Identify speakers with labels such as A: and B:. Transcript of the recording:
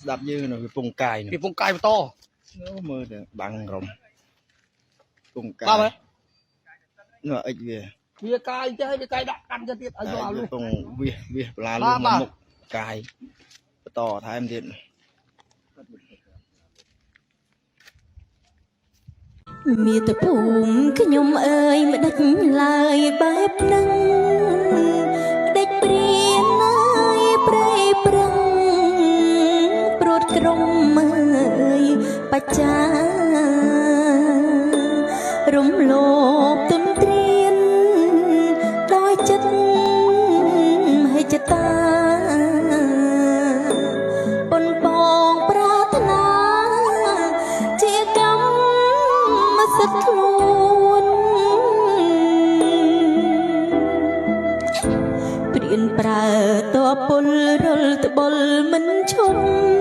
A: đạp như nó vùng cài
B: vì vùng cài to
A: nó mơ được bằng rồng vùng
B: bao
A: cài
B: đấy
A: nó ít về
B: vì cài chứ vì cài đặt ăn cho tiết ở vào luôn
A: vùng việc là
B: ba
A: luôn
B: mà
A: một cài to thay em điện
C: មាតុភូមិខ្ញុំអើយមិនដេចឡើយបែបហ្នឹងដេចព្រានអើយប្រៃប្រឹងព្រួតក្រុមអើយបច្ចារំលោភទុនទ្រានដោយចិត្តឲ្យចិត្តតាប៉ុនបងប្រាថ្នាជាកម្មសិទ្ធខ្លួនព្រៀនប្រើតពលរលត្បុលមិនឈប់